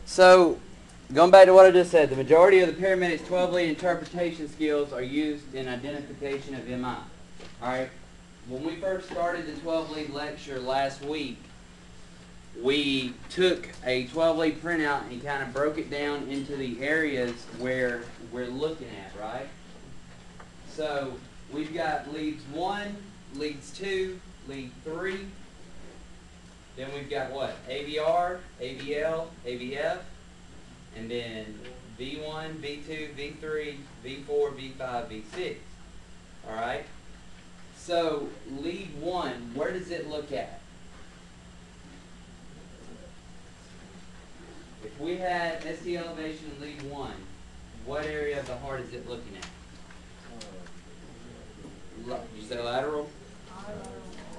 So, going back to what I just said, the majority of the paramedics' 12-lead interpretation skills are used in identification of MI. Alright? When we first started the 12-lead lecture last week, we took a 12-lead printout and kind of broke it down into the areas where we're looking at, right? So, we've got leads 1, leads 2, lead 3. Then we've got what? AVR, AVL, AVF, and then V1, V2, V3, V4, V5, V6. Alright? So, lead 1, where does it look at? If we had ST elevation in lead 1, what area of the heart is it looking at? You said lateral?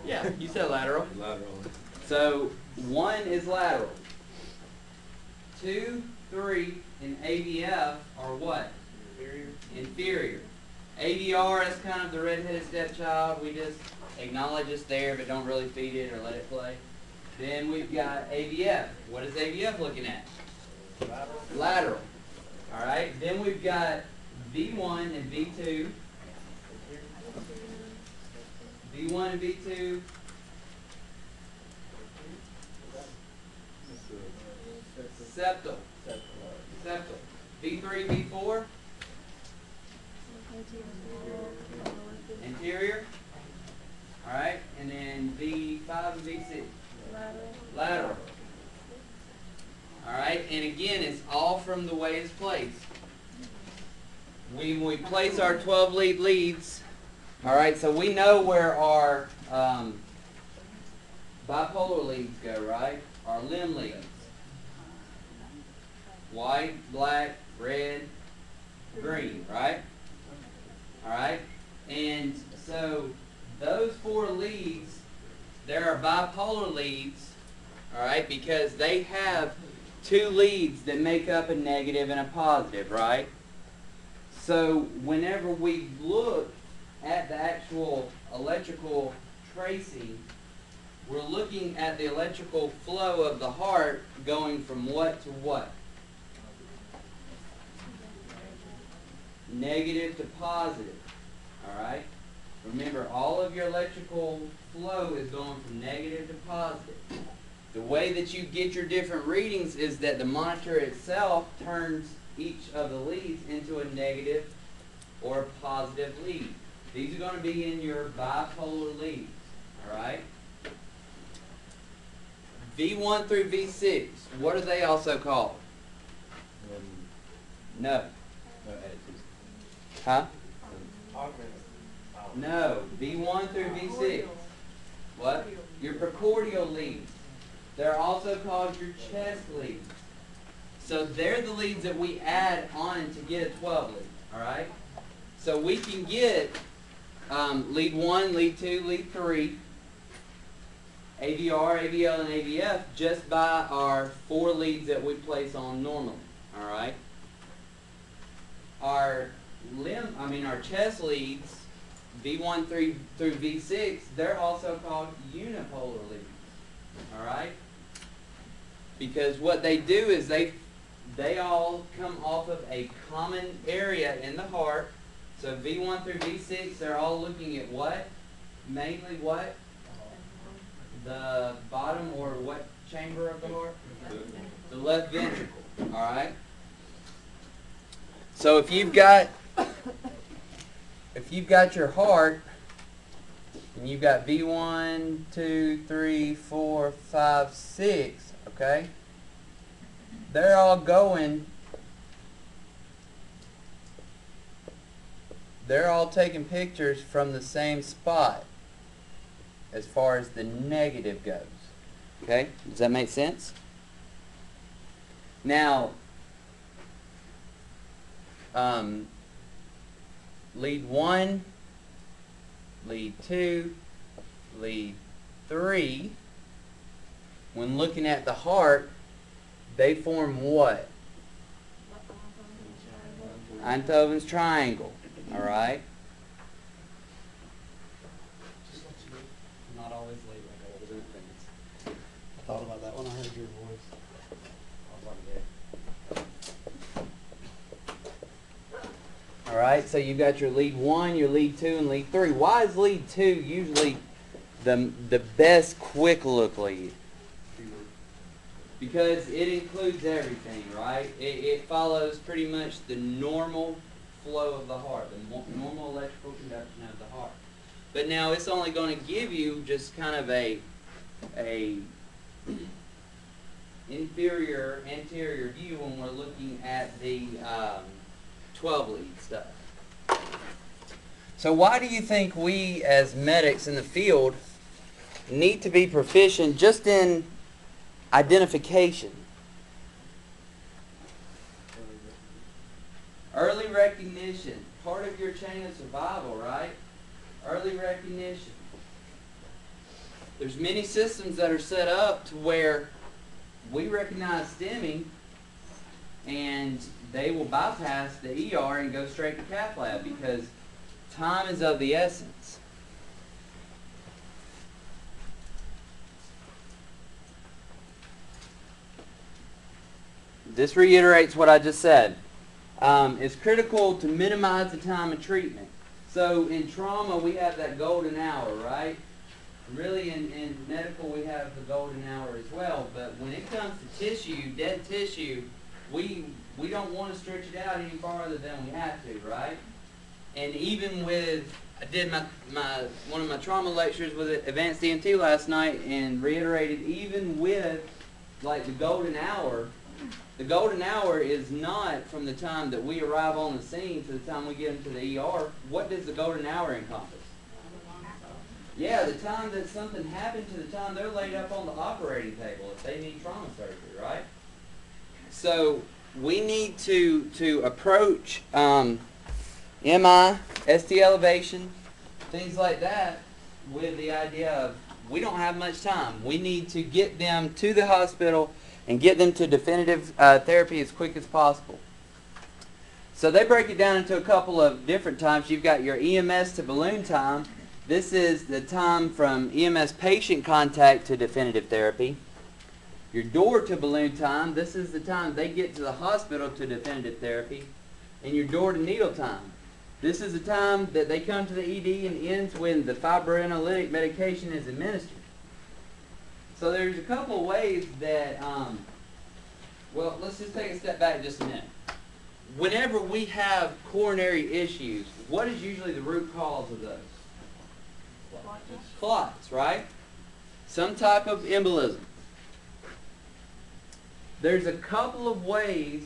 Yeah, you said lateral. Lateral. So 1 is lateral. 2, 3, and AVF are what? Inferior. AVR is kind of the red-headed stepchild. We just acknowledge it's there, but don't really feed it or let it play. Then we've got AVF. What is AVF looking at? Lateral. All right. Then we've got V1 and V2. V1 and V2. Septal. Septal. V3, V4. Interior. Alright. And then V5 and V6. Lateral. Alright. And again, it's all from the way it's placed. When we place our 12 lead leads, alright, so we know where our bipolar leads go, right? Our limb leads. White, black, red, green, right? Alright? And so those 4 leads, there are bipolar leads, alright, because they have 2 leads that make up a negative and a positive, right? So whenever we look at the actual electrical tracing, we're looking at the electrical flow of the heart going from what to what? Negative to positive. Alright? Remember, all of your electrical flow is going from negative to positive. The way that you get your different readings is that the monitor itself turns each of the leads into a negative or a positive lead. These are going to be in your bipolar leads. Alright? V1 through V6, what are they also called? No. Huh? No. V1 through V6. What? Your precordial leads. They're also called your chest leads. So they're the leads that we add on to get a 12 lead. Alright? So we can get lead 1, lead 2, lead 3, AVR, AVL, and AVF just by our 4 leads that we place on normally. Alright? Our chest leads, V1 through V6, they're also called unipolar leads. Alright? Because what they do is they all come off of a common area in the heart. So V1 through V6, they're all looking at what? Mainly what? The bottom or what chamber of the heart? The left ventricle. Alright? So if you've got your heart and you've got V1, 2, 3, 4, 5, 6, okay? They're all taking pictures from the same spot as far as the negative goes. Okay? Does that make sense? Now, lead 1, lead 2, lead 3, when looking at the heart, they form what? Einthoven's triangle. Alright? I'm not always late like I was in advance. I thought about that when I heard your voice. I was like, yeah. right, so you've got your lead 1, your lead 2, and lead 3. Why is lead 2 usually the best quick look lead? Because it includes everything, right? It follows pretty much the normal flow of the heart, the normal electrical conduction of the heart. But now it's only going to give you just kind of a inferior anterior view when we're looking at the 12 lead stuff. So why do you think we as medics in the field need to be proficient just in identification? Early recognition, part of your chain of survival, right? Early recognition. There's many systems that are set up to where we recognize stimming and they will bypass the ER and go straight to cath lab because time is of the essence. This reiterates what I just said. It's critical to minimize the time of treatment. So in trauma, we have that golden hour, right? Really, in medical, we have the golden hour as well. But when it comes to tissue, dead tissue, we don't want to stretch it out any farther than we have to, right? And even with, I did one of my trauma lectures with Advanced EMT last night and reiterated, even with like the golden hour is not from the time that we arrive on the scene to the time we get them to the ER. What does the golden hour encompass? Yeah, the time that something happened to the time they're laid up on the operating table if they need trauma surgery, right? So we need to approach MI, ST elevation, things like that with the idea of we don't have much time. We need to get them to the hospital and get them to definitive therapy as quick as possible. So they break it down into a couple of different times. You've got your EMS to balloon time. This is the time from EMS patient contact to definitive therapy. Your door to balloon time, this is the time they get to the hospital to definitive therapy. And your door to needle time. This is the time that they come to the ED and ends when the fibrinolytic medication is administered. So there's a couple of ways that, well, let's just take a step back just a minute. Whenever we have coronary issues, what is usually the root cause of those? Clots, right? Some type of embolism. There's a couple of ways.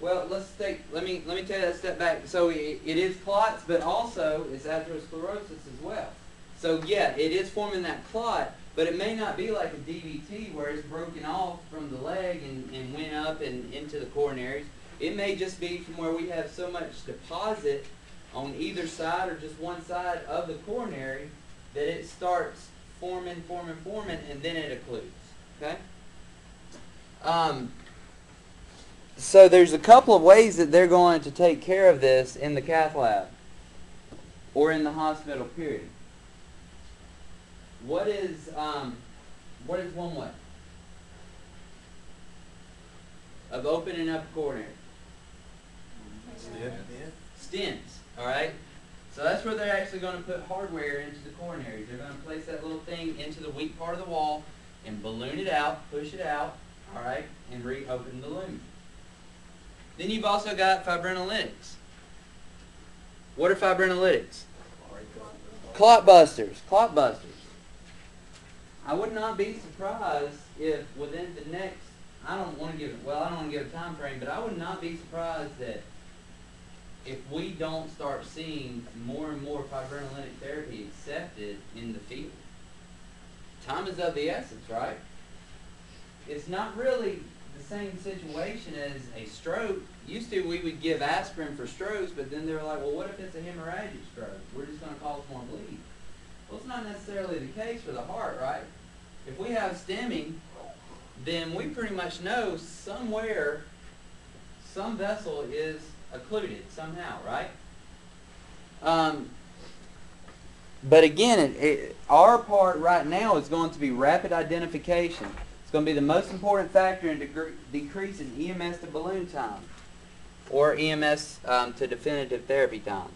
Well, let me take that step back. So it is clots, but also it's atherosclerosis as well. So yeah, it is forming that clot, but it may not be like a DVT where it's broken off from the leg and went up and into the coronaries. It may just be from where we have so much deposit on either side or just one side of the coronary that it starts forming, and then it occludes. Okay? So there's a couple of ways that they're going to take care of this in the cath lab or in the hospital, period. What is one way of opening up a coronary? Stents. All right? So that's where they're actually going to put hardware into the coronaries. They're going to place that little thing into the weak part of the wall and balloon it out, push it out, all right, and reopen the lumen. Then you've also got fibrinolytics. What are fibrinolytics? Clot busters. Clot busters. I would not be surprised if within the next, I don't want to give a time frame, but I would not be surprised that if we don't start seeing more and more fibrinolytic therapy accepted in the field. Time is of the essence, right? It's not really the same situation as a stroke. Used to, we would give aspirin for strokes, but then they were like, well, what if it's a hemorrhagic stroke? We're just going to cause more bleed. Well, it's not necessarily the case for the heart, right? If we have stemming, then we pretty much know somewhere some vessel is occluded somehow, right? But again, our part right now is going to be rapid identification. It's going to be the most important factor in decreasing EMS to balloon time. or EMS to definitive therapy time.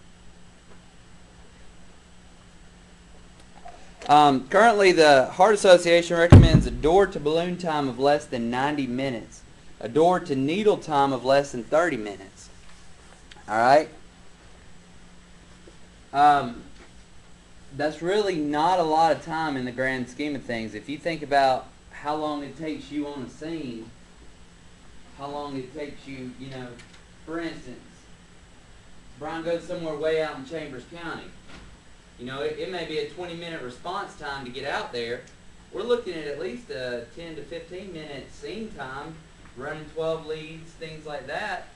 Currently, the Heart Association recommends a door-to-balloon time of less than 90 minutes, a door-to-needle time of less than 30 minutes. All right? That's really not a lot of time in the grand scheme of things. If you think about how long it takes you on a scene, how long it takes you, for instance, Brian goes somewhere way out in Chambers County. It may be a 20-minute response time to get out there. We're looking at least a 10 to 15-minute scene time, running 12 leads, things like that.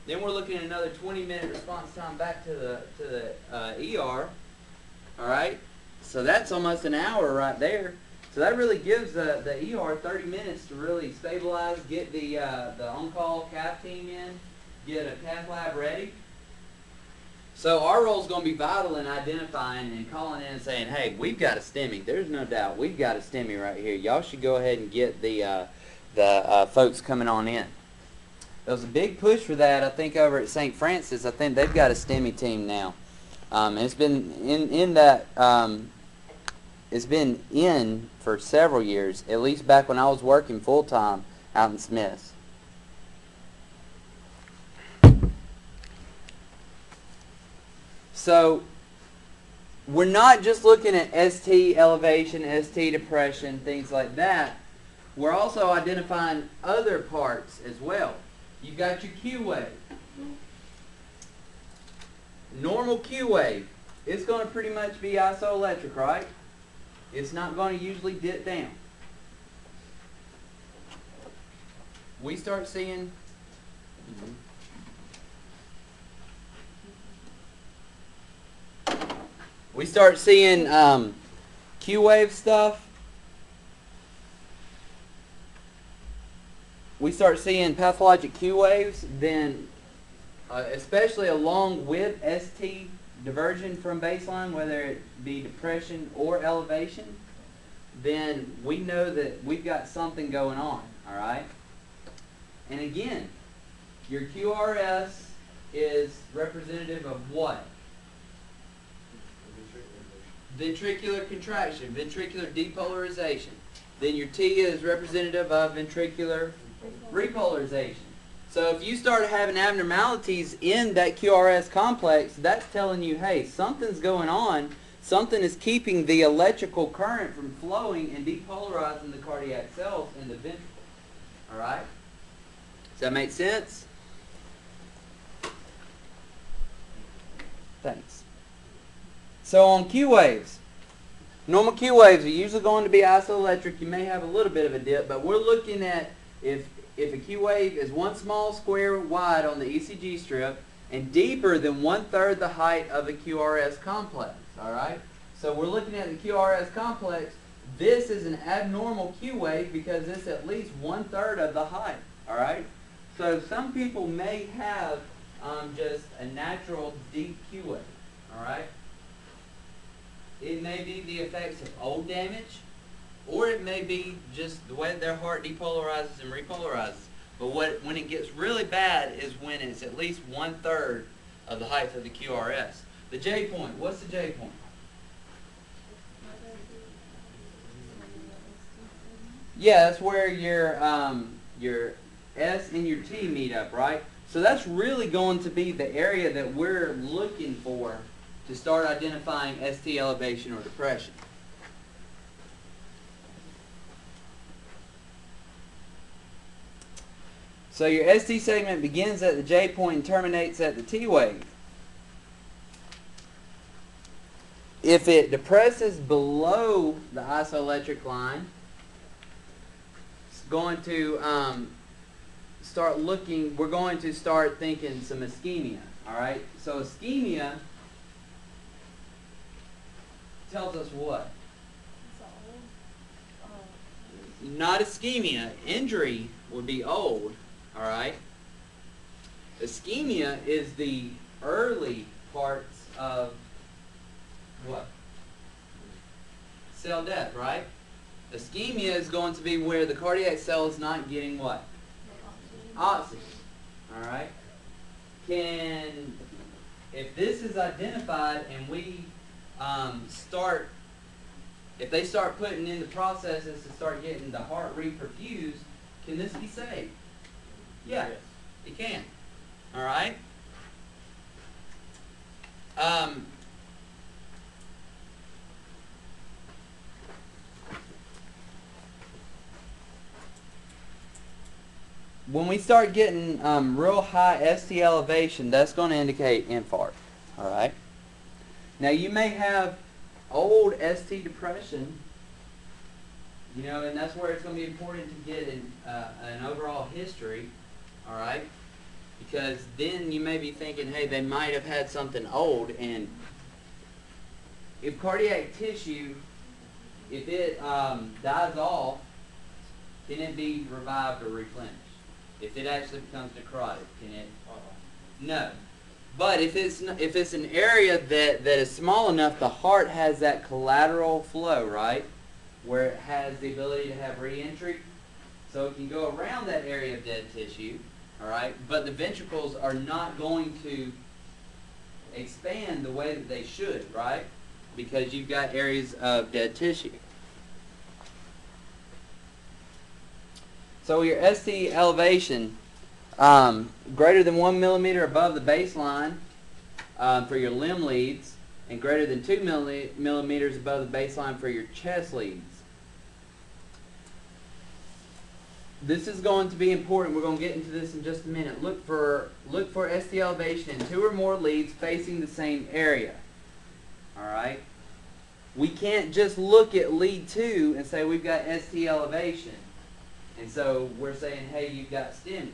Then we're looking at another 20-minute response time back to the ER. All right? So that's almost an hour right there. So that really gives the ER 30 minutes to really stabilize, get the on-call cath team in, get a cath lab ready. So our role is going to be vital in identifying and calling in and saying, hey, we've got a STEMI. There's no doubt. We've got a STEMI right here. Y'all should go ahead and get the folks coming on in. There was a big push for that, I think, over at St. Francis. I think they've got a STEMI team now. And it's been it's been in for several years, at least back when I was working full-time out in Smiths. So we're not just looking at ST elevation, ST depression, things like that. We're also identifying other parts as well. You've got your Q wave. Normal Q wave, it's going to pretty much be isoelectric, right? It's not going to usually dip down. We start seeing Q wave stuff. We start seeing pathologic Q waves, then especially along with ST diversion from baseline, whether it be depression or elevation, then we know that we've got something going on, all right? And again, your QRS is representative of what? Ventricular contraction, ventricular depolarization. Then your T is representative of ventricular repolarization. So if you start having abnormalities in that QRS complex, that's telling you, hey, something's going on. Something is keeping the electrical current from flowing and depolarizing the cardiac cells in the ventricle. All right? Does that make sense? Thanks. So on Q waves, normal Q waves are usually going to be isoelectric. You may have a little bit of a dip, but we're looking at if a Q wave is one small square wide on the ECG strip and deeper than 1/3 the height of the QRS complex. All right? So we're looking at the QRS complex. This is an abnormal Q wave because it's at least 1/3 of the height. All right? So some people may have just a natural deep Q wave. All right? It may be the effects of old damage, or it may be just the way their heart depolarizes and repolarizes. But when it gets really bad is when it's at least 1/3 of the height of the QRS. The J point, what's the J point? Yeah, that's where your S and your T meet up, right? So that's really going to be the area that we're looking for to start identifying ST elevation or depression. So your ST segment begins at the J point and terminates at the T wave. If it depresses below the isoelectric line, it's going to we're going to start thinking some ischemia, all right? So ischemia tells us what? Not ischemia. Injury would be old, all right? Ischemia is the early parts of what? Cell death, right? Ischemia is going to be where the cardiac cell is not getting what? Oxygen. All right? if this is identified and we if they start putting in the processes to start getting the heart reperfused, can this be saved? Yeah, Yes. it can. All right. When we start getting real high ST elevation, that's going to indicate infarct. All right. Now you may have old ST depression, and that's where it's going to be important to get an overall history. All right, because then you may be thinking, hey, they might have had something old, and if cardiac tissue, if it dies off, can it be revived or replenished? If it actually becomes necrotic, can it? No. But if it's an area that is small enough, the heart has that collateral flow, right, where it has the ability to have re-entry, so it can go around that area of dead tissue, all right. But the ventricles are not going to expand the way that they should, right, because you've got areas of dead tissue. So your ST elevation, greater than 1 millimeter above the baseline for your limb leads, and greater than 2 millimeters above the baseline for your chest leads. This is going to be important. We're going to get into this in just a minute. Look for ST elevation in 2 or more leads facing the same area. All right. We can't just look at lead 2 and say we've got ST elevation. And so we're saying, hey, you've got STEMI.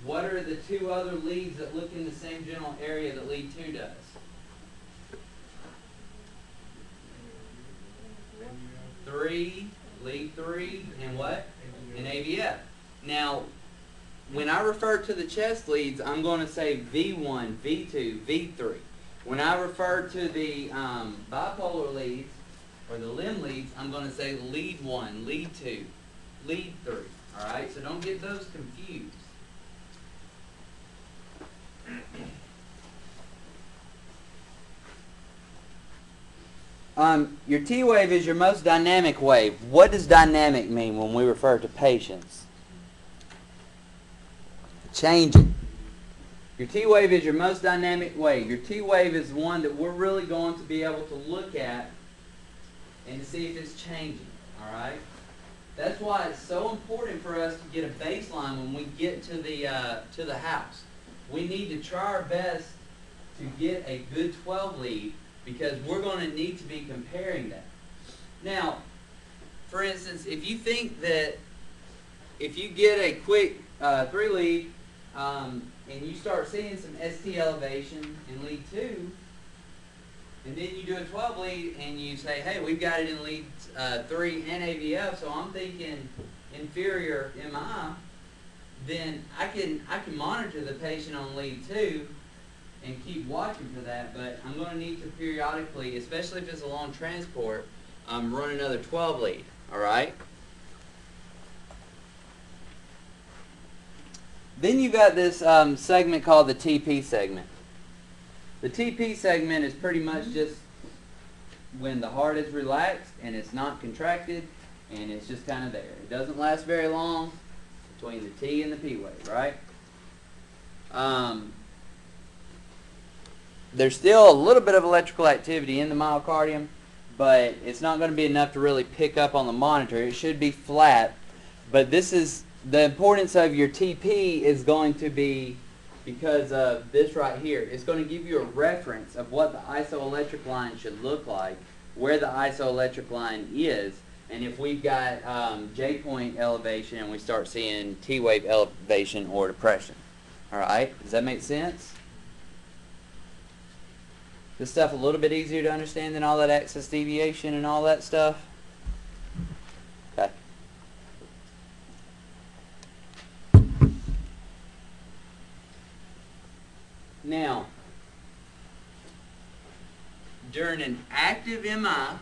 What are the 2 other leads that look in the same general area that lead 2 does? Lead 3, and what? And AVF. Now, when I refer to the chest leads, I'm going to say V1, V2, V3. When I refer to the bipolar leads, or the limb leads, I'm going to say lead 1, lead 2, lead 3. All right? So don't get those confused. Your T wave is your most dynamic wave. What does dynamic mean when we refer to patients? Changing. Your T wave is your most dynamic wave. Your T wave is one that we're really going to be able to look at and to see if it's changing. All right? That's why it's so important for us to get a baseline when we get to the house. We need to try our best to get a good 12 lead, because we're going to need to be comparing that. Now, for instance, if you think that if you get a quick 3 lead and you start seeing some ST elevation in lead 2, and then you do a 12 lead and you say, hey, we've got it in lead 3 and AVF, so I'm thinking inferior MI, then I can monitor the patient on lead 2 and keep watching for that, but I'm going to need to periodically, especially if it's a long transport, run another 12 lead, all right? Then you've got this segment called the TP segment. The TP segment is pretty much just when the heart is relaxed and it's not contracted and it's just kind of there. It doesn't last very long between the T and the P wave, right? There's still a little bit of electrical activity in the myocardium, but it's not going to be enough to really pick up on the monitor. It should be flat, but this is the importance of your TP is going to be because of this right here. It's going to give you a reference of what the isoelectric line should look like, where the isoelectric line is, and if we've got J-point elevation and we start seeing T-wave elevation or depression. All right? Does that make sense? This stuff a little bit easier to understand than all that axis deviation and all that stuff? Okay. Now, during an active MI,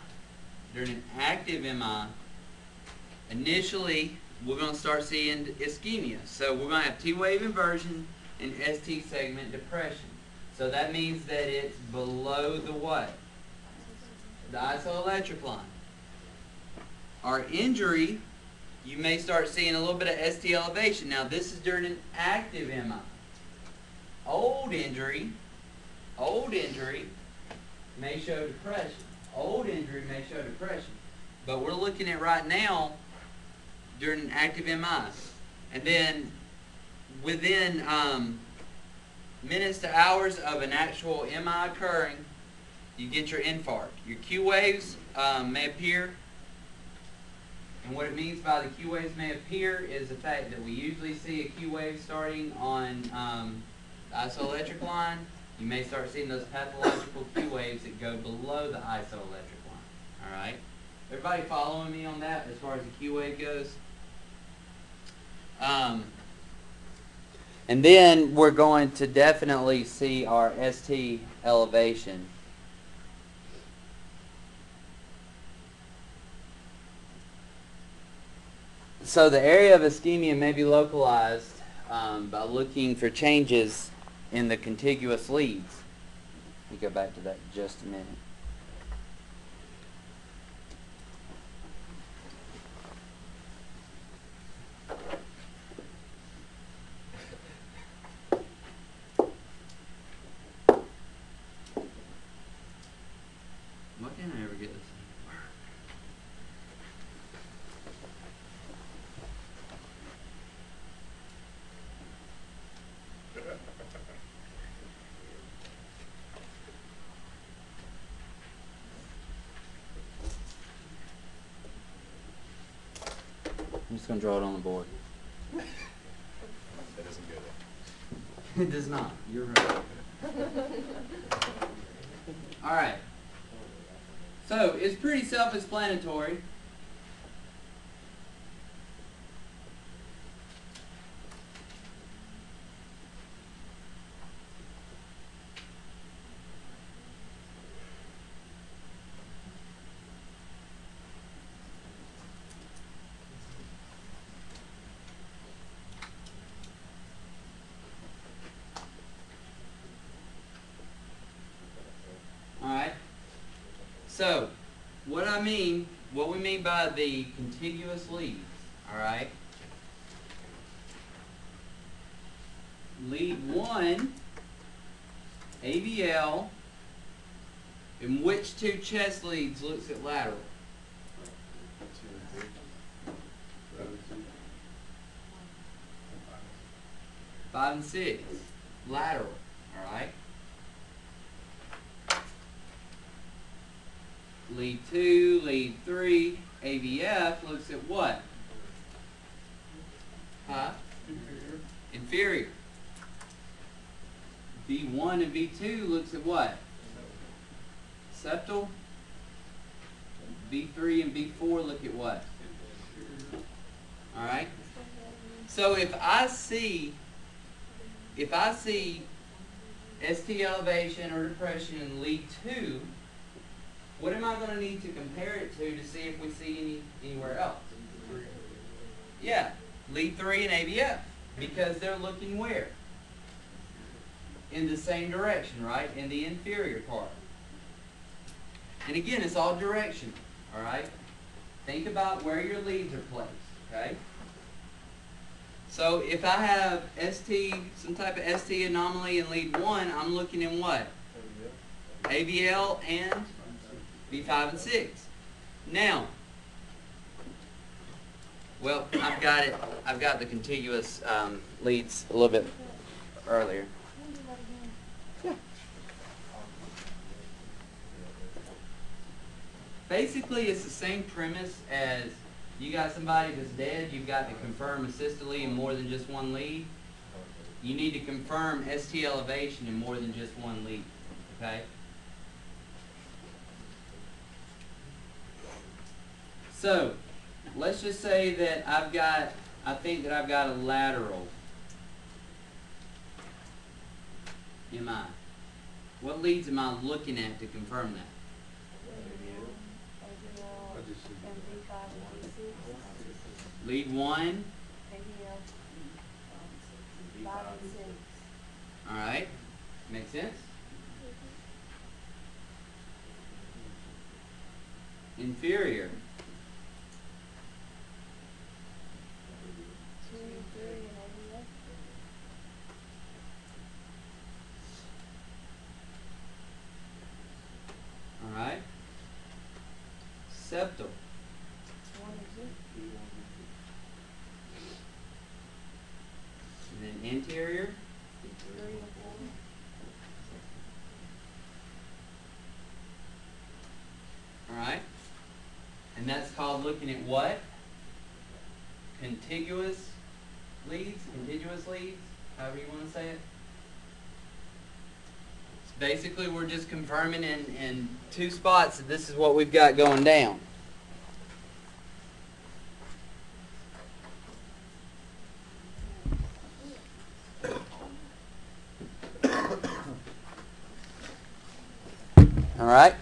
initially we're going to start seeing ischemia. So we're going to have T-wave inversion, and ST segment depression. So that means that it's below the what? The isoelectric line. Our injury, you may start seeing a little bit of ST elevation. Now this is during an active MI. Old injury may show depression. Old injury may show depression. But we're looking at right now during an active MI. And then within minutes to hours of an actual MI occurring, you get your infarct. Your Q waves may appear. And what it means by the Q waves may appear is the fact that we usually see a Q wave starting on the isoelectric line. You may start seeing those pathological Q waves that go below the isoelectric line. All right? Everybody following me on that as far as the Q wave goes? And then we're going to definitely see our ST elevation. So the area of ischemia may be localized by looking for changes in the contiguous leads. Let me go back to that in just a minute. Why can't I ever get this thing to work? I'm just going to draw it on the board. That doesn't go there. It does not. You're right. All right. So it's pretty self-explanatory. Alright, so what we mean by the contiguous leads, alright, lead 1, AVL, and which two chest leads looks at lateral? 5 and 6, lateral, alright. Lead 2, lead 3, AVF looks at what? Huh? Inferior. V1 and V2 looks at what? Septal. V3 and V4 look at what? Alright? So if I see ST elevation or depression in lead 2, what am I going to need to compare it to see if we see anywhere else? Yeah, lead 3 and AVF, because they're looking where? In the same direction, right? In the inferior part. And again, it's all direction, all right? Think about where your leads are placed, okay? So if I have some type of ST anomaly in lead 1, I'm looking in what? AVL and V5 and 6. Now, well, I've got the contiguous leads a little bit earlier. Yeah. Basically, it's the same premise as you got somebody that's dead, you've got to confirm a systole in more than just one lead. You need to confirm ST elevation in more than just one lead, okay? So, let's just say that I think that I've got a lateral MI. What leads am I looking at to confirm that? Lead 1, Alright? Make sense? Inferior. Alright? Septal. And then anterior. Alright? And that's called looking at what? Contiguous leads, however you want to say it. Basically, we're just confirming in two spots that this is what we've got going down. All right.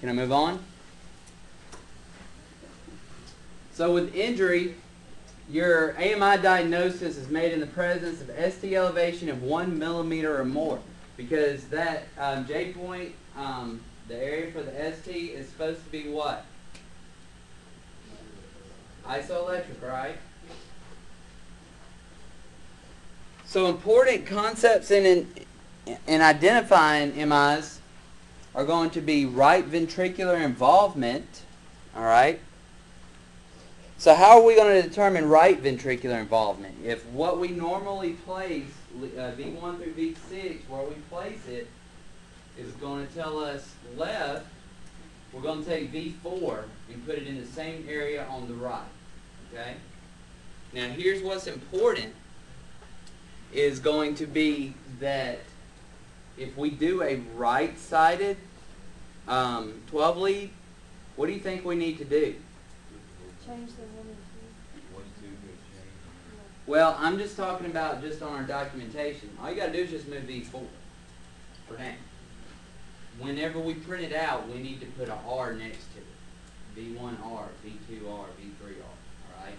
Can I move on? So with injury, your AMI diagnosis is made in the presence of ST elevation of 1 millimeter or more, because that J point, the area for the ST, is supposed to be what? Isoelectric, right? So important concepts in identifying MIs are going to be right ventricular involvement, all right? So how are we going to determine right ventricular involvement? If what we normally place, V1 through V6, where we place it, is going to tell us left, we're going to take V4 and put it in the same area on the right, okay? Now here's what's important, is going to be that if we do a right-sided 12 lead, what do you think we need to do? Change the 1 and 2. Well, I'm just talking about just on our documentation. All you got to do is just move V4 for now. Whenever we print it out, we need to put an R next to it. V1R, V2R, V3R. All right?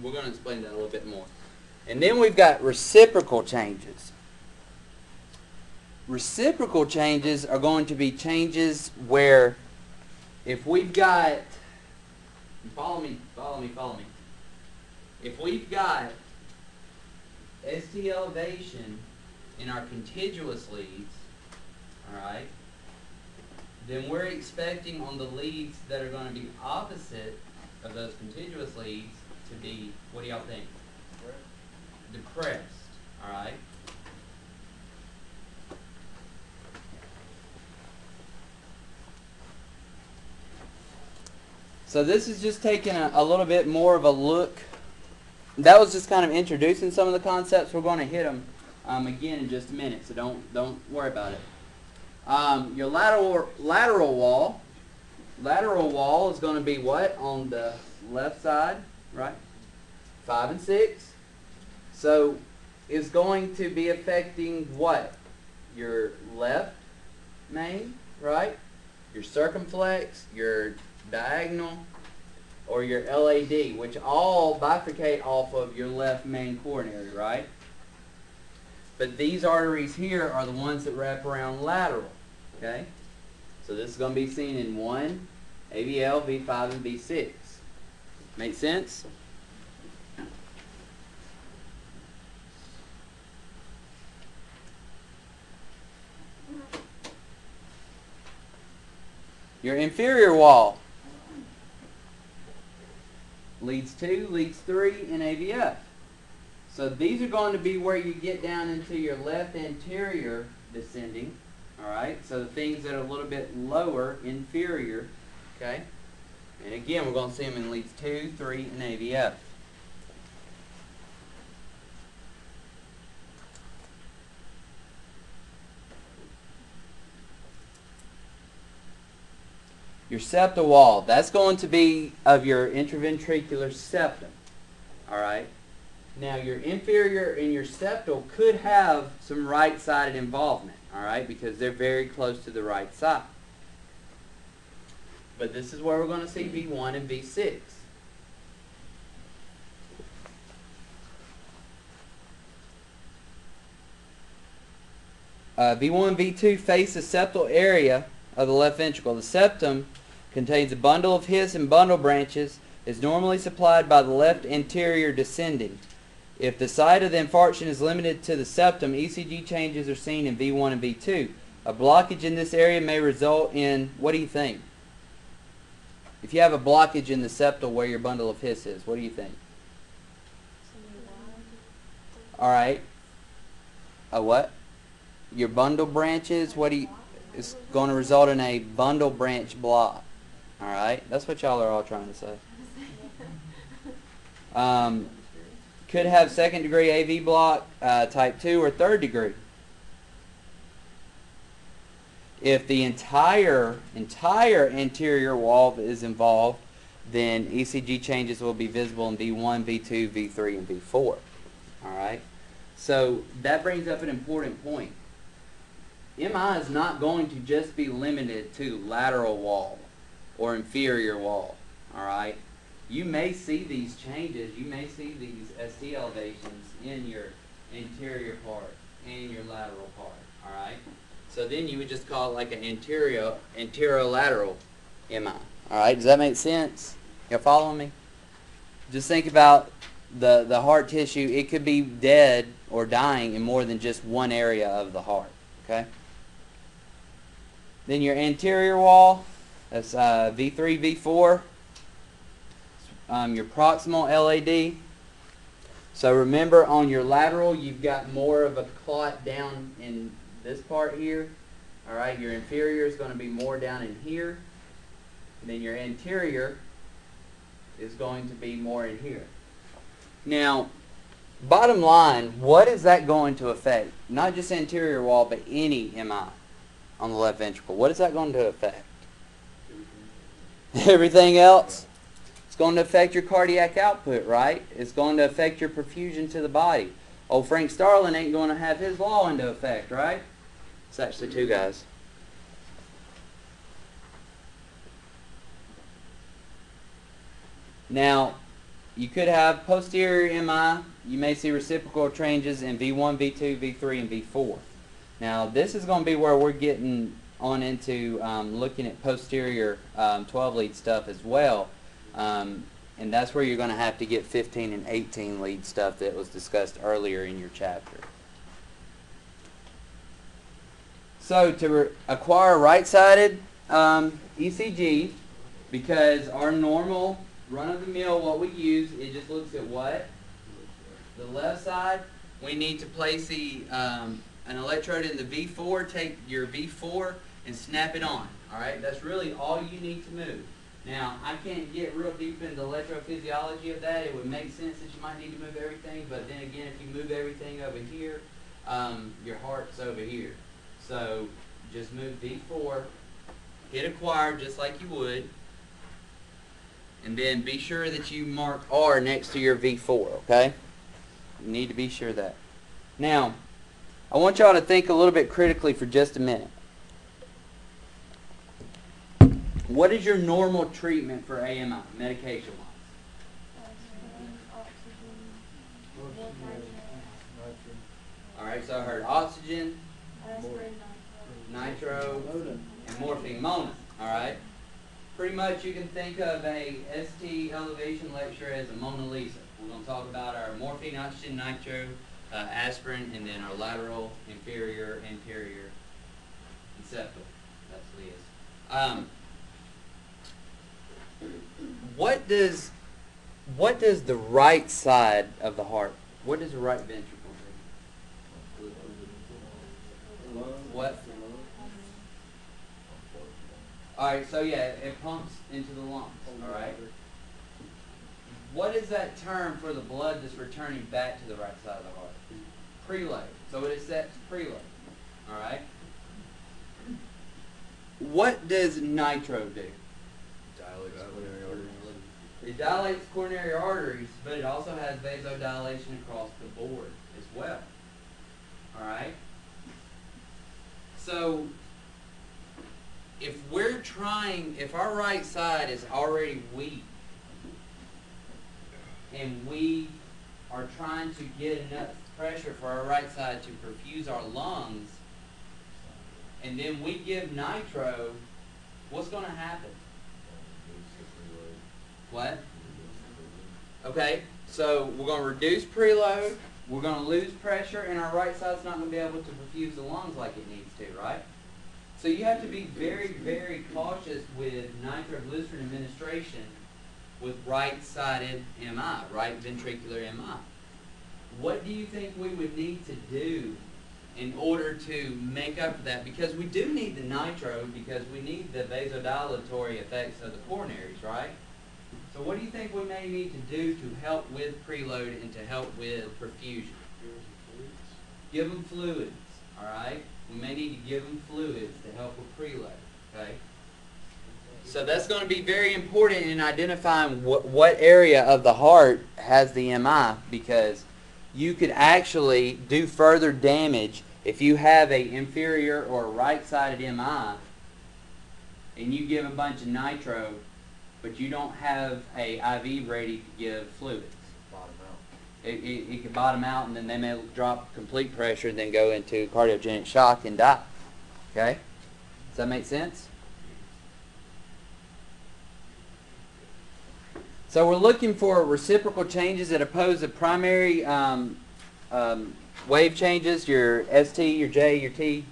We're going to explain that a little bit more. And then we've got reciprocal changes. Reciprocal changes are going to be changes where if we've got, follow me. If we've got ST elevation in our contiguous leads, all right, then we're expecting on the leads that are going to be opposite of those contiguous leads to be, what do y'all think? Depressed, all right? So this is just taking a little bit more of a look. That was just kind of introducing some of the concepts. We're going to hit them again in just a minute, so don't worry about it. Your lateral wall. Lateral wall is going to be what on the left side, right? 5 and 6. So it's going to be affecting what? Your left main, right? Your circumflex, your diagonal, or your LAD, which all bifurcate off of your left main coronary, right? But these arteries here are the ones that wrap around lateral, okay? So this is going to be seen in 1, AVL, V5, and V6. Make sense? Your inferior wall. Leads 2, leads 3, and AVF. So these are going to be where you get down into your left anterior descending. Alright, so the things that are a little bit lower, inferior. Okay? And again, we're going to see them in leads 2, 3, and AVF. Your septal wall, that's going to be of your intraventricular septum. Alright? Now your inferior and your septal could have some right-sided involvement. Alright? Because they're very close to the right side. But this is where we're going to see V1 and V6. V1, V2 face the septal area of the left ventricle. The septum contains a bundle of His and bundle branches, is normally supplied by the left anterior descending. If the site of the infarction is limited to the septum, ECG changes are seen in V1 and V2. A blockage in this area may result in, what do you think? If you have a blockage in the septal where your bundle of His is, what do you think? All right. A what? Your bundle branches, what do you, is going to result in a bundle branch block. All right. That's what y'all are all trying to say. Could have second degree AV block, type 2 or third degree. If the entire anterior wall is involved, then ECG changes will be visible in V1, V2, V3, and V4. All right? So that brings up an important point. MI is not going to just be limited to lateral wall or inferior wall. All right? You may see these changes, you may see these ST elevations in your anterior part and your lateral part, all right? So then you would just call it like an anterolateral MI, all right? Does that make sense? You following me? Just think about the heart tissue. It could be dead or dying in more than just one area of the heart, okay? Then your anterior wall, that's V3, V4. Your proximal LAD. So remember, on your lateral, you've got more of a clot down in this part here. All right, your inferior is going to be more down in here. And then your anterior is going to be more in here. Now, bottom line, what is that going to affect? Not just anterior wall, but any MI on the left ventricle. What is that going to affect? Everything else? It's going to affect your cardiac output, right? It's going to affect your perfusion to the body. Old Frank Starling ain't going to have his law into effect, right? It's actually two guys. Now, you could have posterior MI. You may see reciprocal changes in V1, V2, V3, and V4. Now, this is going to be where we're getting on into looking at posterior 12-lead stuff as well. And that's where you're going to have to get 15 and 18 lead stuff that was discussed earlier in your chapter. So to acquire right-sided ECG, because our normal run-of-the-mill, what we use, it just looks at what? The left side. We need to place an electrode in the V4, take your V4 and snap it on. All right, that's really all you need to move. Now, I can't get real deep into the electrophysiology of that. It would make sense that you might need to move everything, but then again, if you move everything over here, your heart's over here. So just move V4, hit acquire just like you would, and then be sure that you mark R next to your V4, okay? You need to be sure of that. Now, I want y'all to think a little bit critically for just a minute. What is your normal treatment for AMI, medication-wise? All right, so I heard oxygen, nitro, and morphine, Mona. All right. Pretty much you can think of a ST elevation lecture as a Mona Lisa. We're going to talk about our morphine, oxygen, nitro, aspirin, and then our lateral, inferior, anterior, and septal. That's Leah's. What does the right side of the heart, what does the right ventricle do? What? Alright, so yeah, it pumps into the lungs, alright? What is that term for the blood that's returning back to the right side of the heart? Preload. So it is set to preload, alright? What does nitro do? It dilates coronary arteries, but it also has vasodilation across the board as well. Alright? So, if our right side is already weak, and we are trying to get enough pressure for our right side to perfuse our lungs, and then we give nitro, what's going to happen? What? Okay, so we're going to reduce preload, we're going to lose pressure, and our right side's not going to be able to perfuse the lungs like it needs to, right? So you have to be very, very cautious with nitroglycerin administration with right-sided MI, right ventricular MI. What do you think we would need to do in order to make up for that? Because we do need the nitro because we need the vasodilatory effects of the coronaries, right? So what do you think we may need to do to help with preload and to help with perfusion? Give them fluids, all right? We may need to give them fluids to help with preload, okay? So that's going to be very important in identifying what area of the heart has the MI, because you could actually do further damage if you have a inferior or right-sided MI and you give a bunch of nitro, but you don't have a IV ready to give fluids. Bottom out. It could bottom out, and then they may drop complete pressure and then go into cardiogenic shock and die. Okay? Does that make sense? So we're looking for reciprocal changes that oppose the primary wave changes, your ST, your J, your T.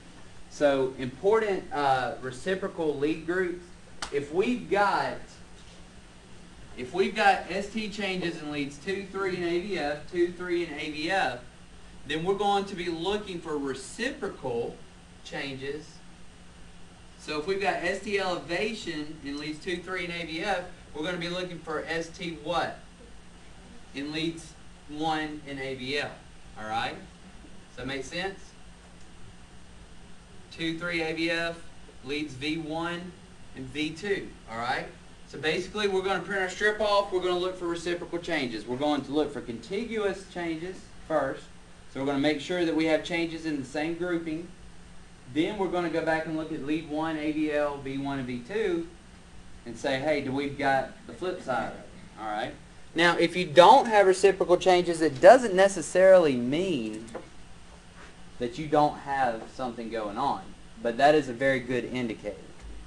So important reciprocal lead groups. If we've got ST changes in leads 2, 3, and AVF, 2, 3, and AVF, then we're going to be looking for reciprocal changes. So if we've got ST elevation in leads 2, 3, and AVF, we're going to be looking for ST what? In leads 1 and AVL. All right? Does that make sense? 2, 3 AVF leads V1 and V2. All right? So basically, we're going to print our strip off. We're going to look for reciprocal changes. We're going to look for contiguous changes first. So we're going to make sure that we have changes in the same grouping. Then we're going to go back and look at lead 1, AVL, V1, and V2, and say, hey, do we've got the flip side of it? All right? Now, if you don't have reciprocal changes, it doesn't necessarily mean that you don't have something going on. But that is a very good indicator.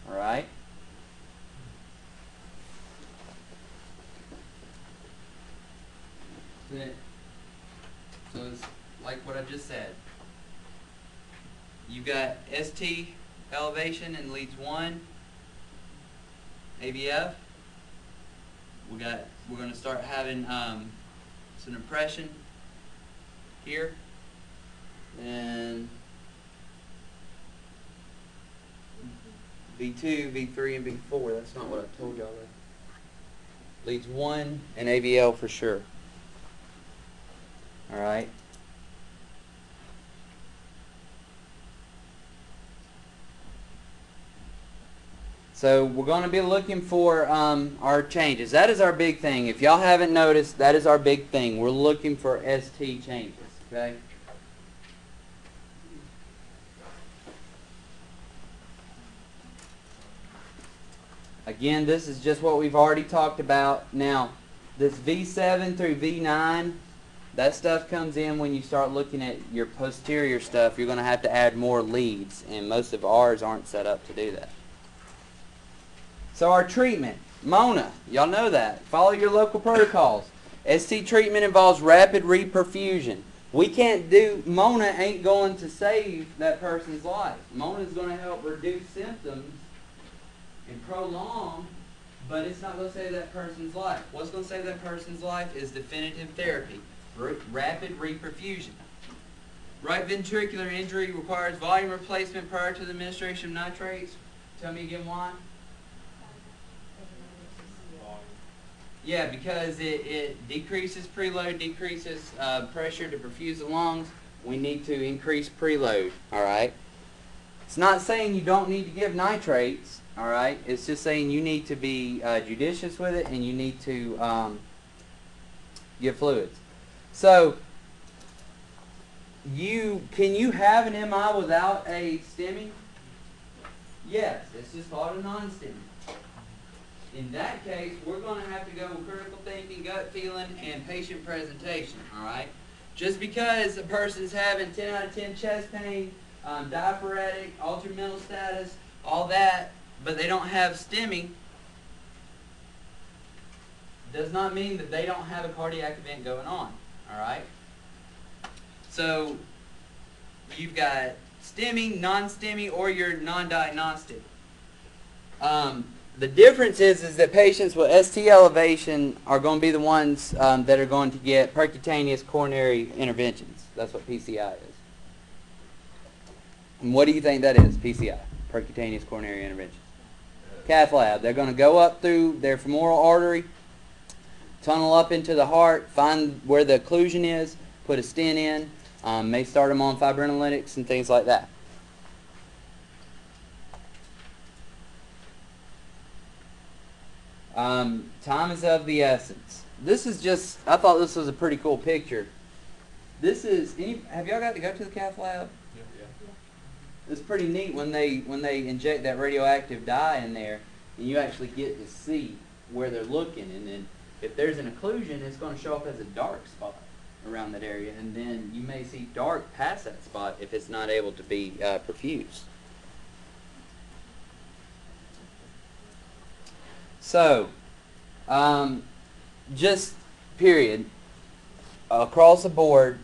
All right? So it's like what I just said. You've got ST elevation in leads 1, AVF. We're going to start having some impression here, and V2, V3, and V4. That's not what I told y'all. Leads 1 and AVL for sure. All right. So we're going to be looking for our changes. That is our big thing. If y'all haven't noticed, that is our big thing. We're looking for ST changes. Okay. Again, this is just what we've already talked about. Now, this V7 through V9, that stuff comes in when you start looking at your posterior stuff. You're going to have to add more leads, and most of ours aren't set up to do that. So our treatment, Mona, y'all know that. Follow your local protocols. ST treatment involves rapid reperfusion. We can't do, Mona ain't going to save that person's life. Mona is going to help reduce symptoms and prolong, but it's not going to save that person's life. What's going to save that person's life is definitive therapy, rapid reperfusion. Right ventricular injury requires volume replacement prior to the administration of nitrates. Tell me again why. Yeah, because it decreases preload, decreases pressure to perfuse the lungs. We need to increase preload, all right? It's not saying you don't need to give nitrates, all right? It's just saying you need to be judicious with it, and you need to give fluids. So, can you have an MI without a STEMI? Yes, it's just called a non-STEMI. In that case, we're going to have to go with critical thinking, gut feeling, and patient presentation, all right? Just because a person's having 10 out of 10 chest pain diaphoretic, altered mental status, all that, but they don't have STEMI, does not mean that they don't have a cardiac event going on. All right? So you've got STEMI, non-STEMI, or your non-diagnostic. The difference is that patients with ST elevation are going to be the ones that are going to get percutaneous coronary interventions. That's what PCI is. And what do you think that is, PCI? Percutaneous coronary intervention. Cath lab. They're going to go up through their femoral artery, tunnel up into the heart, find where the occlusion is, put a stent in, may start them on fibrinolytics and things like that. Time is of the essence. This is just, I thought this was a pretty cool picture. This is, have y'all got to go to the cath lab? Yeah. It's pretty neat when they inject that radioactive dye in there, and you actually get to see where they're looking. And then if there's an occlusion, it's going to show up as a dark spot around that area, and then you may see dark past that spot if it's not able to be perfused. So, just period, across the board,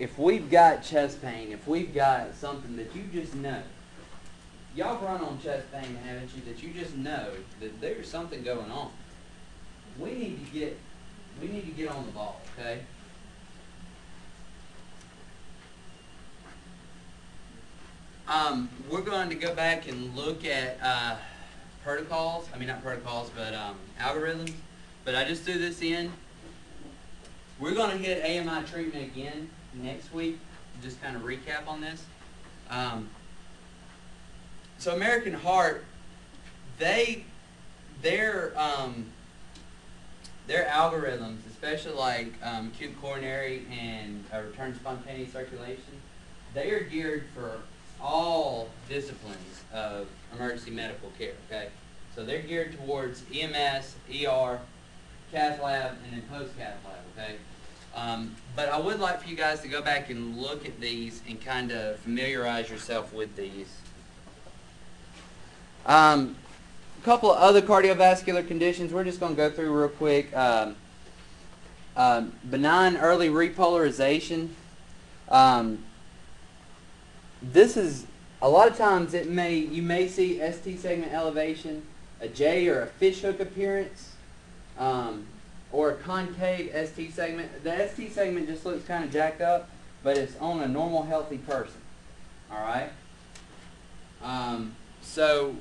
if we've got chest pain, if we've got something that you just know, y'all run on chest pain, haven't you, that you just know that there's something going on. We need to get on the ball, okay? We're going to go back and look at protocols. I mean, not protocols, but algorithms. But I just threw this in. We're going to hit AMI treatment again next week. Just kind of recap on this. So American Heart, their algorithms, especially like acute coronary and return spontaneous circulation, they are geared for all disciplines of emergency medical care, okay? So they're geared towards EMS, ER, cath lab, and then post-cath lab, okay? But I would like for you guys to go back and look at these and kind of familiarize yourself with these. A couple of other cardiovascular conditions we're just going to go through real quick. Benign early repolarization. This is, a lot of times you may see ST segment elevation, a J or a fishhook appearance, or a concave ST segment. The ST segment just looks kind of jacked up, but it's on a normal healthy person. Alright? So,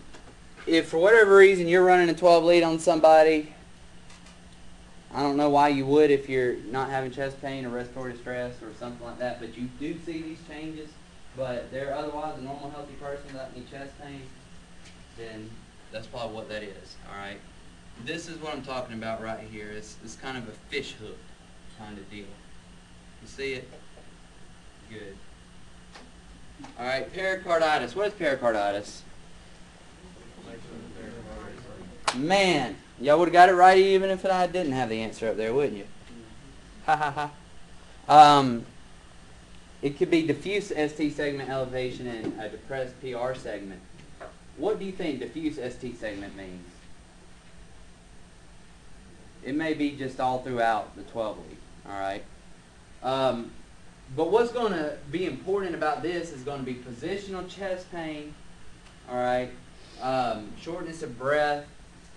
if for whatever reason you're running a 12 lead on somebody, I don't know why you would if you're not having chest pain or respiratory distress or something like that, but you do see these changes, but they're otherwise a normal healthy person without any chest pain, then that's probably what that is. Alright? This is what I'm talking about right here. It's kind of a fish hook kind of deal. You see it? Good. Alright, pericarditis. What is pericarditis? Man, y'all would have got it right even if I didn't have the answer up there, wouldn't you? Ha ha ha. It could be diffuse ST segment elevation and a depressed PR segment. What do you think diffuse ST segment means? It may be just all throughout the 12 lead, alright? But what's going to be important about this is going to be positional chest pain, alright? Shortness of breath,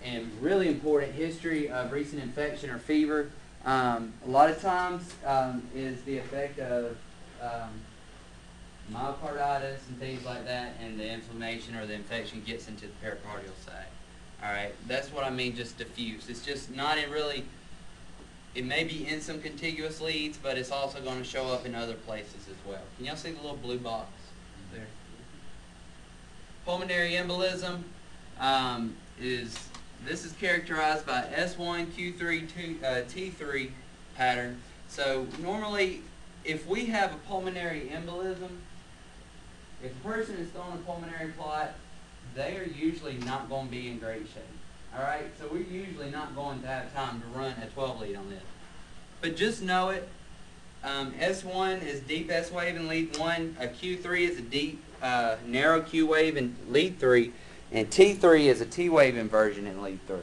and really important, history of recent infection or fever. A lot of times is the effect of myocarditis and things like that, and the inflammation or the infection gets into the pericardial sac. Alright, that's what I mean, just diffuse. It's just not in really, it may be in some contiguous leads, but it's also going to show up in other places as well. Can y'all see the little blue box there? Pulmonary embolism this is characterized by S1, Q3, T3 pattern. So normally, if we have a pulmonary embolism, if a person is throwing a pulmonary plot, they are usually not going to be in great shape. Alright, so we're usually not going to have time to run a 12 lead on this. But just know it, S1 is deep S wave in lead 1. Q3 is a deep, narrow Q wave in lead 3. And T3 is a T wave inversion in lead 3.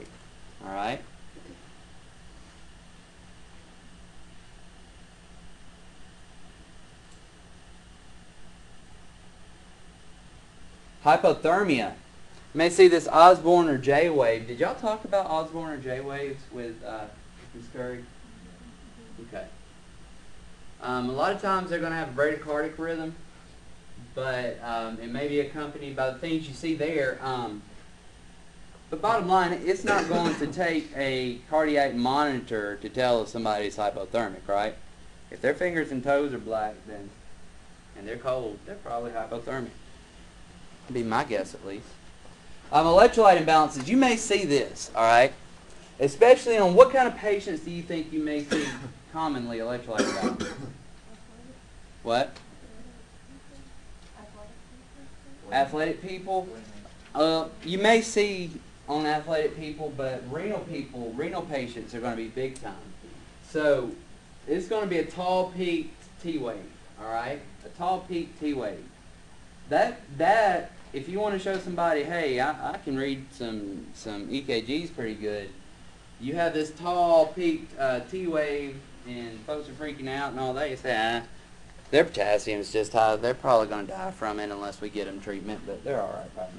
Alright? Hypothermia. You may see this Osborne or J wave. Did y'all talk about Osborne or J waves with Ms. Curry? Okay. A lot of times they're going to have a bradycardic rhythm, but it may be accompanied by the things you see there. But bottom line, it's not going to take a cardiac monitor to tell if somebody's hypothermic, right? If their fingers and toes are black, then and they're cold, they're probably hypothermic. Would be my guess at least. Electrolyte imbalances. You may see this, all right? Especially on what kind of patients do you think you may see commonly electrolyte imbalances? What? Athletic people. You may see on athletic people, but renal patients are going to be big time. So it's going to be a tall peaked T wave, all right? A tall peaked T wave. That if you want to show somebody, hey, I can read some EKGs pretty good. You have this tall peaked T wave, and folks are freaking out and all that. You say, their potassium is just high. They're probably going to die from it unless we get them treatment, but they're all right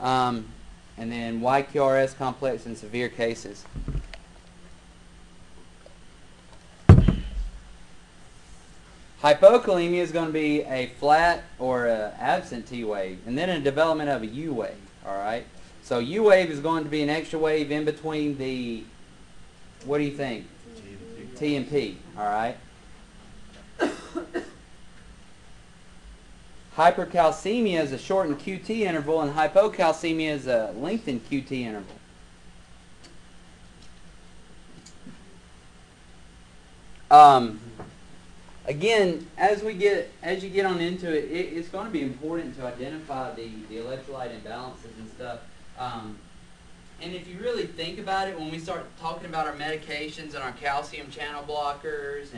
now. And then YQRS complex in severe cases. Hypokalemia is going to be a flat or a absent T wave, and then a development of a U wave. All right. So U wave is going to be an extra wave in between the, what do you think? T and P. All right. Hypercalcemia is a shortened QT interval, and hypocalcemia is a lengthened QT interval. Again, as you get on into it, it's going to be important to identify the electrolyte imbalances and stuff. And if you really think about it, when we start talking about our medications and our calcium channel blockers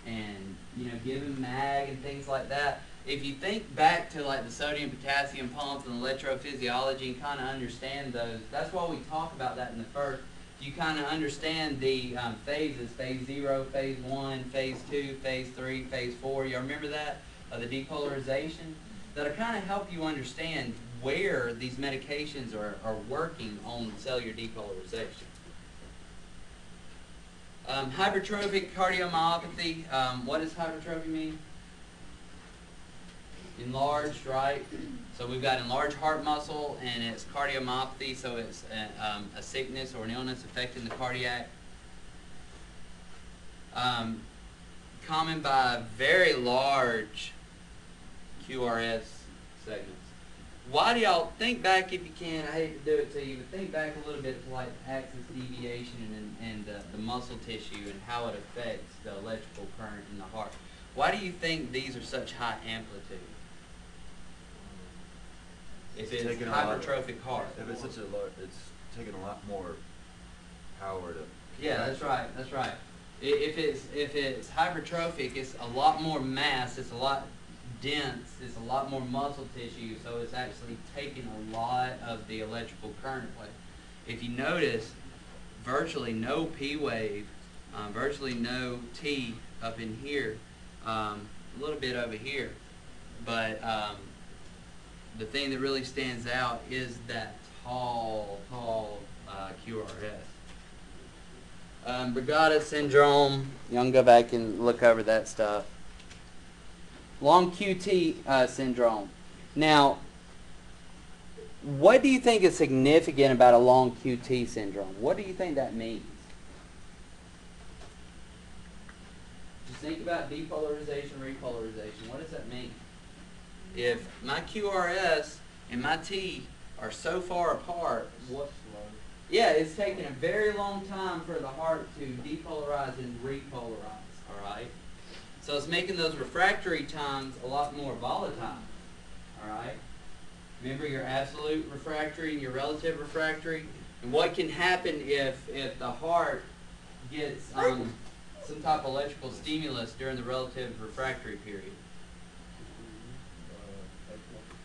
and you know, giving MAG and things like that, if you think back to like the sodium potassium pumps and electrophysiology and kind of understand those, that's why we talk about that in the first. You kind of understand the phases, phase 0, phase 1, phase 2, phase 3, phase 4. You remember that? The depolarization? That'll kind of help you understand where these medications are working on cellular depolarization. Hypertrophic cardiomyopathy. What does hypertrophy mean? Enlarged, right? So we've got enlarged heart muscle, and it's cardiomyopathy, so it's a sickness or an illness affecting the cardiac. Common by very large QRS segments. Why do y'all think back, if you can, I hate to do it to you, but think back a little bit to like axis deviation and the muscle tissue and how it affects the electrical current in the heart. Why do you think these are such high amplitude? If it's hypertrophic heart. If it's such a large, it's taking a lot more power to. Yeah, that's right. That's right. If it's hypertrophic, it's a lot more mass. It's a lot dense. It's a lot more muscle tissue. So it's actually taking a lot of the electrical current away. If you notice, virtually no P wave, virtually no T up in here, a little bit over here, but the thing that really stands out is that tall QRS. Brugada syndrome, you can go back and look over that stuff. Long QT syndrome. Now, what do you think is significant about a long QT syndrome? What do you think that means? Just think about depolarization, repolarization. What does that mean? If my QRS and my T are so far apart, yeah, it's taking a very long time for the heart to depolarize and repolarize, all right? So it's making those refractory times a lot more volatile, all right? Remember your absolute refractory and your relative refractory? And what can happen if the heart gets some type of electrical stimulus during the relative refractory period?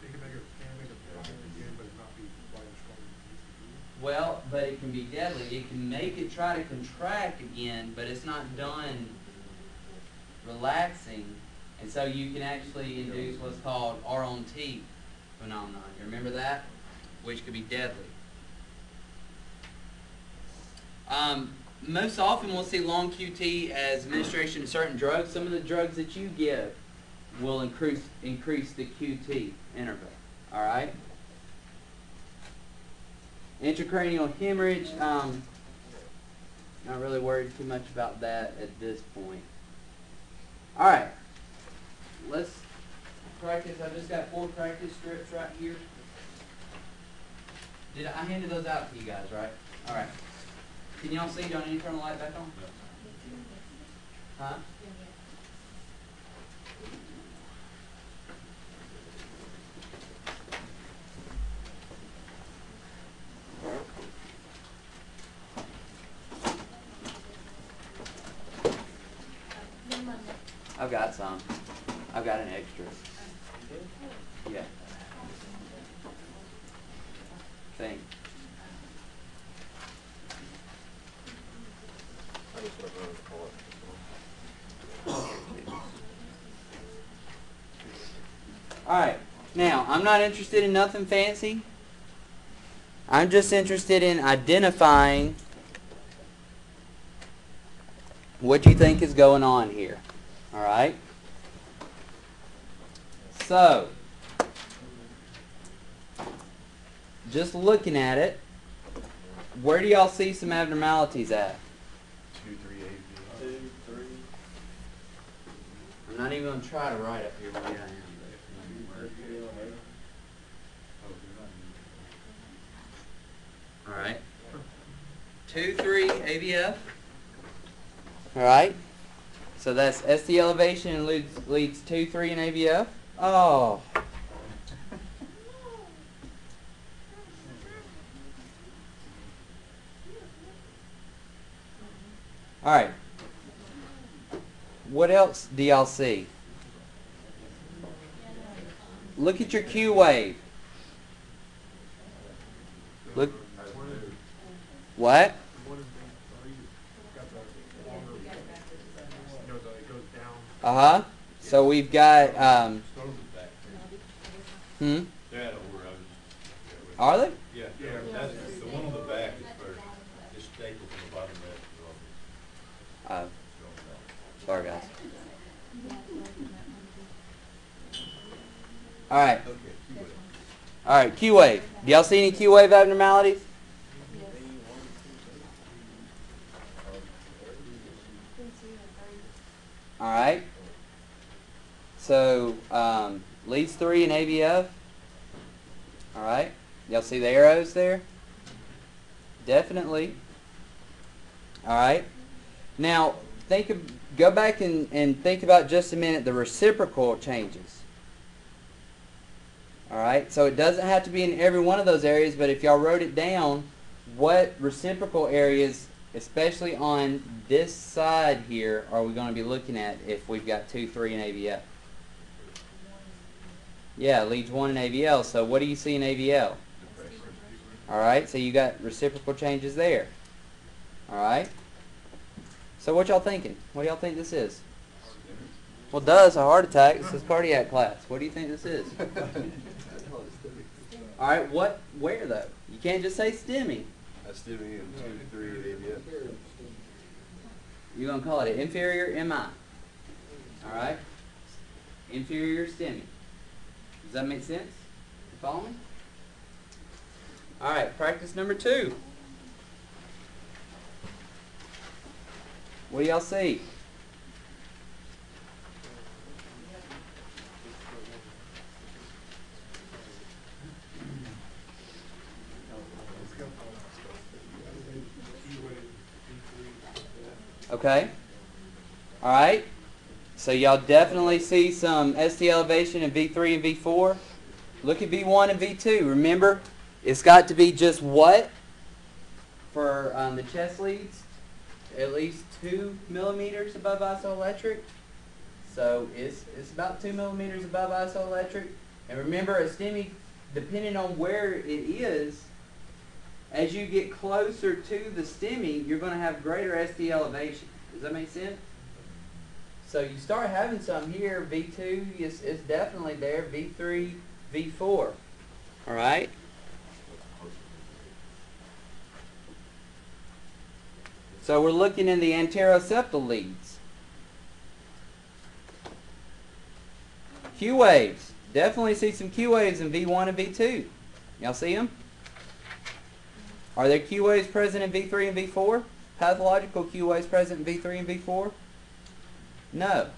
It can make a product again, but not be quite as strong as Well, but it can be deadly. It can make it try to contract again, but it's not done relaxing, and so you can actually induce what's called R-on-T phenomenon. You remember that? Which could be deadly. Most often we'll see long QT as administration of certain drugs. Some of the drugs that you give will increase the QT interval. All right? Intracranial hemorrhage, not really worried too much about that at this point. All right, let's practice. I've just got 4 practice strips right here. I handed those out to you guys, right? All right. Can y'all see? Do I need to turn the light back on? Huh? I've got some. I've got an extra. Yeah. Thing. I just went around the call it. Alright. Now, I'm not interested in nothing fancy. I'm just interested in identifying what you think is going on here. Alright? So, just looking at it, where do y'all see some abnormalities at? 2, 3, 8, 2, 3. I'm not even going to try to write up here where I am. Alright. 2, 3, AVF. Alright. So that's ST elevation and leads 2, 3 in AVF. Oh. Alright. What else do y'all see? Look at your Q wave. Look. What? Uh-huh. So we've got, They're out of order. Are they? Yeah, that's the one on the back is first. It's stapled from the bottom left. Sorry, guys. Alright. Okay, keep it. Alright, Q wave. Do y'all see any Q wave abnormalities? Alright. So, leads 3 in AVF. Alright. Y'all see the arrows there? Definitely. Alright. Now, go back and think about just a minute the reciprocal changes. Alright, so it doesn't have to be in every one of those areas, but if y'all wrote it down, what reciprocal areas, especially on this side here, are we going to be looking at if we've got 2, 3 in AVL? Yeah, leads 1 in AVL, so what do you see in AVL? Alright, so you got reciprocal changes there. Alright? So what y'all thinking? What do y'all think this is? Well, duh, it's a heart attack. This is cardiac class. What do you think this is? Alright, where though? You can't just say STEMI. That's STEMI and 2, 3 at AVF. You're going to call it an inferior MI. Alright? Inferior STEMI. Does that make sense? You follow me? Alright, practice number 2. What do y'all see? Okay. Alright. So y'all definitely see some ST elevation in V3 and V4. Look at V1 and V2. Remember, it's got to be just what for the chest leads? at least 2 millimeters above isoelectric. So it's about 2 millimeters above isoelectric. And remember, a STEMI, depending on where it is, as you get closer to the STEMI, you're going to have greater ST elevation. Does that make sense? So you start having some here, V2 is definitely there, V3, V4. All right? So we're looking in the anteroseptal leads. Q waves. Definitely see some Q waves in V1 and V2. Y'all see them? Are there Q waves present in V3 and V4? Pathological Q waves present in V3 and V4? No.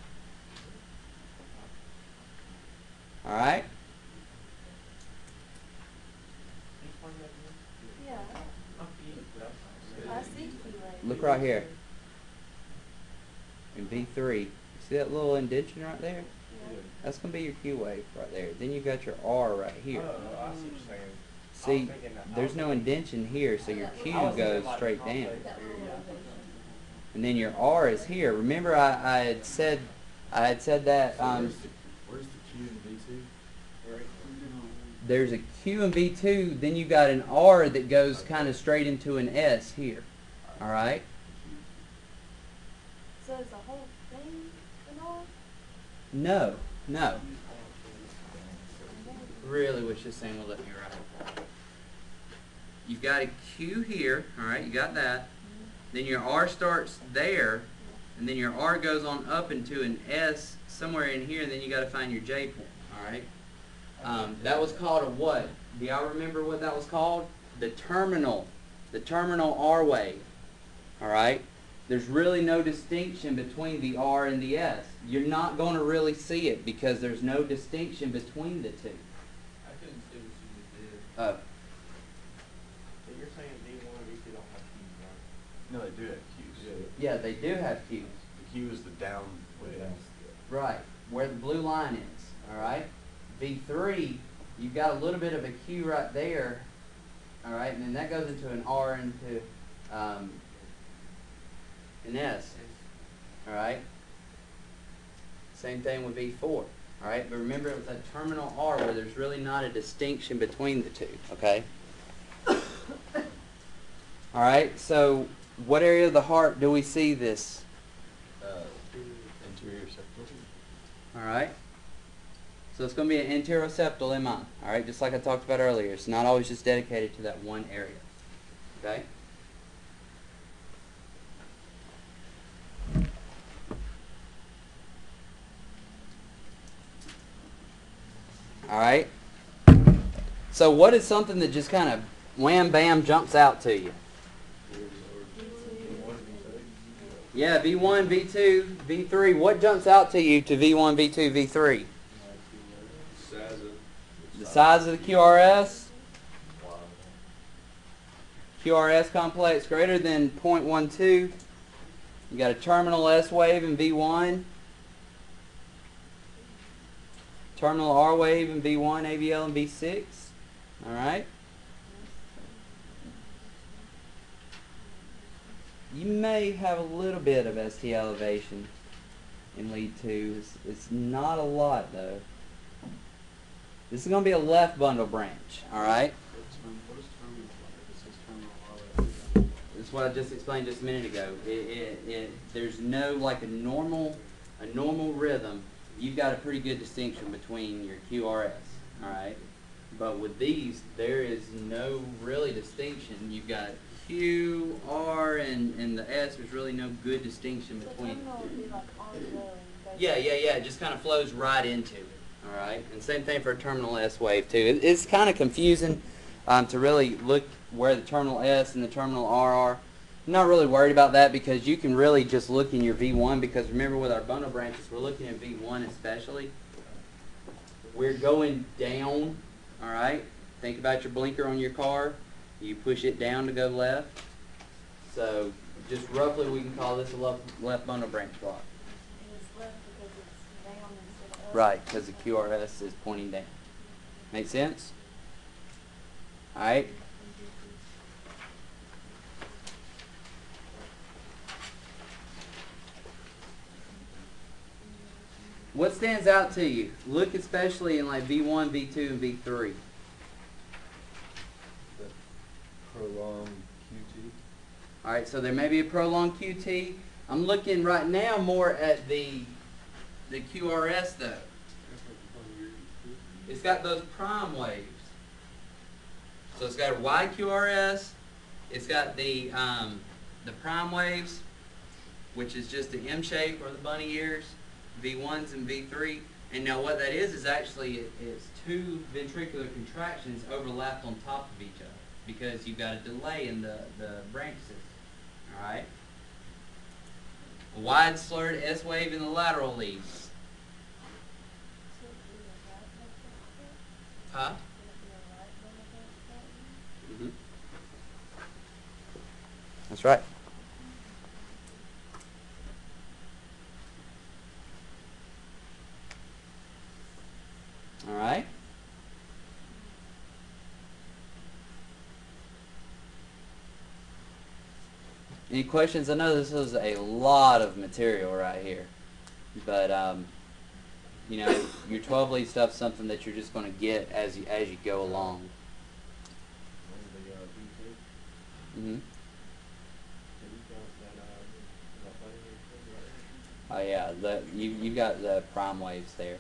All right? Yeah, I see Q-wave. Look right here. In V3. See that little indentation right there? Yeah. That's going to be your Q wave right there. Then you got your R right here. I see what you're saying. See, there's no indentation here, so your Q goes straight down. And then your R is here. Remember I had said that Where's the Q in V2? there's a Q in V2, then you got an R that goes kind of straight into an S here. All right? So is the whole thing an R? No, no. Really wish this thing would let me write. You've got a Q here, all right? You got that. Then your R starts there, and then your R goes on up into an S somewhere in here, and then you got to find your J point, all right? That was called a what? Do y'all remember what that was called? The terminal R wave, all right? There's really no distinction between the R and the S. You're not going to really see it because there's no distinction between the two. I couldn't see what you just did. Oh, So you're saying D1 and D2 don't have Q's, right? No, they do have Q's. yeah, they do have Q's. The Q is the down wave. Right, where the blue line is, all right? V3, you've got a little bit of a Q right there, all right? And then that goes into an R into an S, all right? Same thing with V4, all right? But remember, it was that terminal R where there's really not a distinction between the two, okay? All right, so what area of the heart do we see this? Anterior septal. All right? So it's going to be an anteroseptal MI, all right? Just like I talked about earlier. It's not always just dedicated to that one area, okay? All right? So what is something that just kind of wham, bam, jumps out to you? Yeah, V1, V2, V3. What jumps out to you to V1, V2, V3? The size of the QRS. QRS complex greater than 0.12. You got a terminal S wave in V1. Terminal R wave in V1, AVL in V6. All right. You may have a little bit of ST elevation in lead 2. It's not a lot though. This is going to be a left bundle branch, all right? This is what I just explained just a minute ago. There's no like a normal rhythm. You've got a pretty good distinction between your QRS, all right? But with these, there is no really distinction. You've got Q, R, and the S. There's really no good distinction So between. terminal would be like ongoing. Yeah. It just kind of flows right into it. All right, and same thing for a terminal S wave too. It's kind of confusing to really look where the terminal S and the terminal R are. I'm not really worried about that because you can really just look in your V1 because remember with our bundle branches, we're looking at V1 especially. We're going down, all right? Think about your blinker on your car. You push it down to go left. So just roughly we can call this a left bundle branch block. And it's left because it's down instead of up. Right, because the QRS is pointing down. Make sense? All right. What stands out to you? Look especially in like V1, V2, and V3. The prolonged QT. All right, so there may be a prolonged QT. I'm looking right now more at the QRS though. It's got those prime waves. So it's got a YQRS. It's got the prime waves, which is just the M shape or the bunny ears, V1s and V3. And now what that is actually it's two ventricular contractions overlapped on top of each other because you've got a delay in the branch system. All right. A wide slurred S wave in the lateral leads. Huh? Mm-hmm. That's right. All right. Any questions? I know this is a lot of material right here, but you know, your 12 lead stuff's something that you're just going to get as you go along. Mm-hmm. Oh yeah, you've got the prime waves there.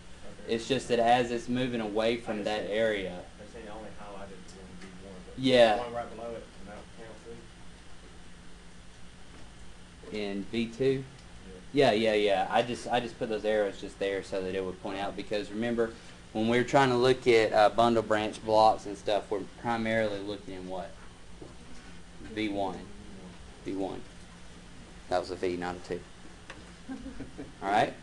It's just that as it's moving away from that area. They're saying only highlighted one V1, but Yeah. the one right below it, and that counts too. In V2. Yeah. I just put those arrows just there so that it would point out, because remember when we're trying to look at bundle branch blocks and stuff, we're primarily looking in what? V1. V1. That was a V, not a 2. All right.